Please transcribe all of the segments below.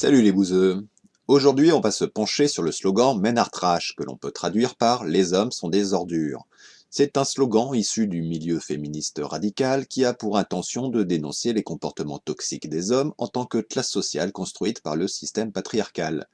Salut les bouseux. Aujourd'hui, on va se pencher sur le slogan Men are trash, que l'on peut traduire par Les hommes sont des ordures. C'est un slogan issu du milieu féministe radical qui a pour intention de dénoncer les comportements toxiques des hommes en tant que classe sociale construite par le système patriarcal.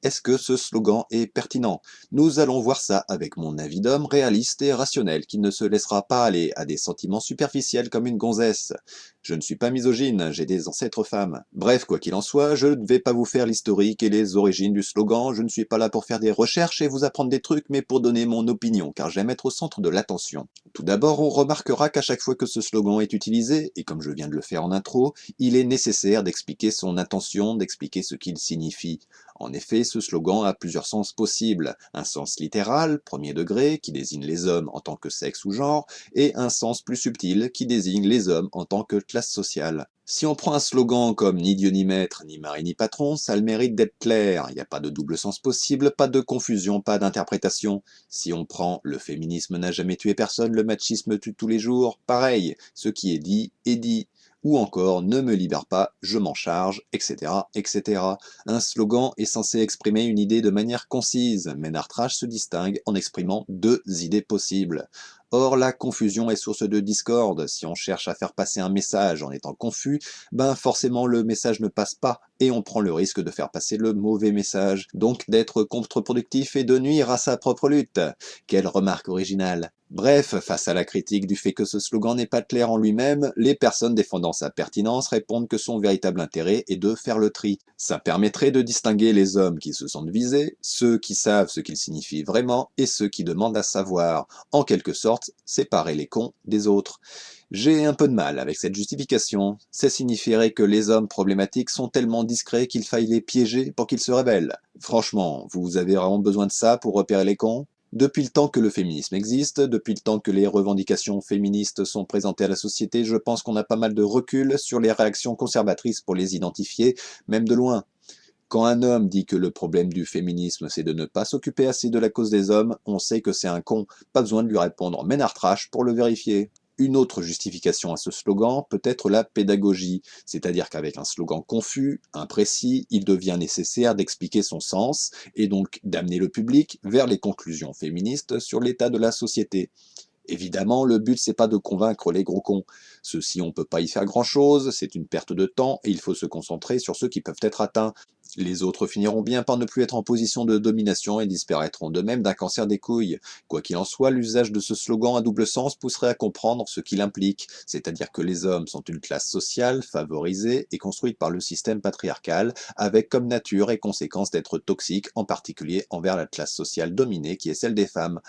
Est-ce que ce slogan est pertinent? Nous allons voir ça avec mon avis d'homme réaliste et rationnel qui ne se laissera pas aller à des sentiments superficiels comme une gonzesse. Je ne suis pas misogyne, j'ai des ancêtres femmes. Bref, quoi qu'il en soit, je ne vais pas vous faire l'historique et les origines du slogan, je ne suis pas là pour faire des recherches et vous apprendre des trucs, mais pour donner mon opinion, car j'aime être au centre de l'attention. Tout d'abord, on remarquera qu'à chaque fois que ce slogan est utilisé, et comme je viens de le faire en intro, il est nécessaire d'expliquer son intention, d'expliquer ce qu'il signifie. En effet, ce slogan a plusieurs sens possibles. Un sens littéral, premier degré, qui désigne les hommes en tant que sexe ou genre, et un sens plus subtil, qui désigne les hommes en tant que classe sociale. Si on prend un slogan comme ni Dieu ni maître, ni mari ni patron, ça a le mérite d'être clair. Il n'y a pas de double sens possible, pas de confusion, pas d'interprétation. Si on prend le féminisme n'a jamais tué personne, le machisme tue tous les jours, pareil. Ce qui est dit est dit. Ou encore ne me libère pas, je m'en charge, etc., etc. Un slogan est censé exprimer une idée de manière concise, mais Nartrage se distingue en exprimant deux idées possibles. Or, la confusion est source de discorde. Si on cherche à faire passer un message en étant confus, ben forcément le message ne passe pas et on prend le risque de faire passer le mauvais message, donc d'être contre-productif et de nuire à sa propre lutte. Quelle remarque originale. Bref, face à la critique du fait que ce slogan n'est pas clair en lui-même, les personnes défendant sa pertinence répondent que son véritable intérêt est de faire le tri. Ça permettrait de distinguer les hommes qui se sentent visés, ceux qui savent ce qu'il signifie vraiment et ceux qui demandent à savoir. En quelque sorte, séparer les cons des autres. J'ai un peu de mal avec cette justification. Ça signifierait que les hommes problématiques sont tellement discrets qu'il faille les piéger pour qu'ils se révèlent. Franchement, vous avez vraiment besoin de ça pour repérer les cons? Depuis le temps que le féminisme existe, depuis le temps que les revendications féministes sont présentées à la société, je pense qu'on a pas mal de recul sur les réactions conservatrices pour les identifier, même de loin. Quand un homme dit que le problème du féminisme c'est de ne pas s'occuper assez de la cause des hommes, on sait que c'est un con, pas besoin de lui répondre Ménard trash pour le vérifier. Une autre justification à ce slogan peut être la pédagogie, c'est-à-dire qu'avec un slogan confus, imprécis, il devient nécessaire d'expliquer son sens et donc d'amener le public vers les conclusions féministes sur l'état de la société. Évidemment, le but c'est pas de convaincre les gros cons. Ceux-ci on peut pas y faire grand-chose, c'est une perte de temps et il faut se concentrer sur ceux qui peuvent être atteints. Les autres finiront bien par ne plus être en position de domination et disparaîtront de même d'un cancer des couilles. Quoi qu'il en soit, l'usage de ce slogan à double sens pousserait à comprendre ce qu'il implique, c'est-à-dire que les hommes sont une classe sociale, favorisée et construite par le système patriarcal, avec comme nature et conséquence d'être toxique, en particulier envers la classe sociale dominée qui est celle des femmes.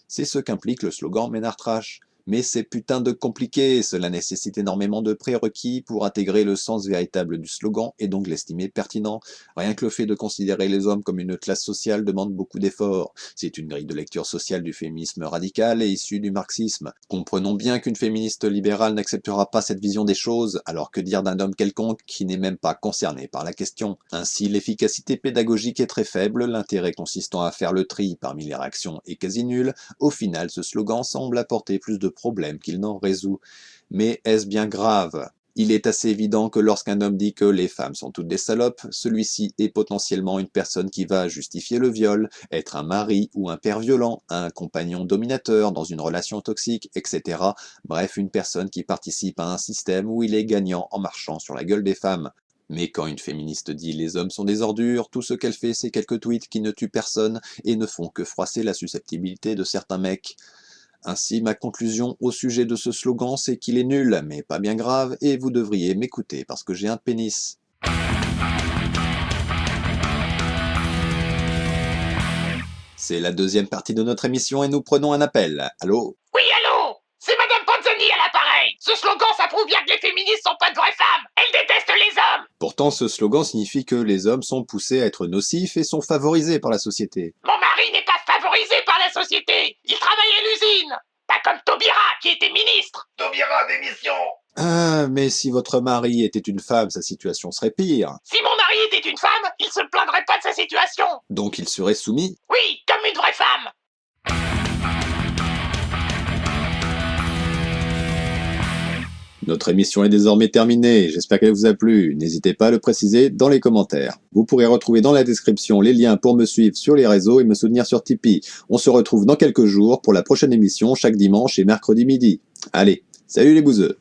C'est ce qu'implique le slogan Ménard Trash. Mais c'est putain de compliqué, cela nécessite énormément de prérequis pour intégrer le sens véritable du slogan et donc l'estimer pertinent. Rien que le fait de considérer les hommes comme une classe sociale demande beaucoup d'efforts. C'est une grille de lecture sociale du féminisme radical et issue du marxisme. Comprenons bien qu'une féministe libérale n'acceptera pas cette vision des choses, alors que dire d'un homme quelconque qui n'est même pas concerné par la question. Ainsi, l'efficacité pédagogique est très faible, l'intérêt consistant à faire le tri parmi les réactions est quasi nul. Au final, ce slogan semble apporter plus de problèmes qu'il n'en résout. Mais est-ce bien grave? Il est assez évident que lorsqu'un homme dit que les femmes sont toutes des salopes, celui-ci est potentiellement une personne qui va justifier le viol, être un mari ou un père violent, un compagnon dominateur dans une relation toxique, etc. Bref, une personne qui participe à un système où il est gagnant en marchant sur la gueule des femmes. Mais quand une féministe dit les hommes sont des ordures, tout ce qu'elle fait c'est quelques tweets qui ne tuent personne et ne font que froisser la susceptibilité de certains mecs. Ainsi, ma conclusion au sujet de ce slogan, c'est qu'il est nul, mais pas bien grave, et vous devriez m'écouter parce que j'ai un pénis. C'est la deuxième partie de notre émission et nous prenons un appel. Allô? Oui, allô? C'est Madame Panzani à l'appareil. Ce slogan, ça prouve bien que les féministes sont pas de vraies femmes. Elles détestent les hommes. Pourtant, ce slogan signifie que les hommes sont poussés à être nocifs et sont favorisés par la société. Mon mari n'est pas favorisé par la société. Il travaille à l'usine. Pas comme Taubira, qui était ministre. Taubira, démission. Ah, mais si votre mari était une femme, sa situation serait pire. Si mon mari était une femme, il se plaindrait pas de sa situation. Donc il serait soumis? Oui, comme une vraie femme. Notre émission est désormais terminée, j'espère qu'elle vous a plu. N'hésitez pas à le préciser dans les commentaires. Vous pourrez retrouver dans la description les liens pour me suivre sur les réseaux et me soutenir sur Tipeee. On se retrouve dans quelques jours pour la prochaine émission chaque dimanche et mercredi midi. Allez, salut les bouseux!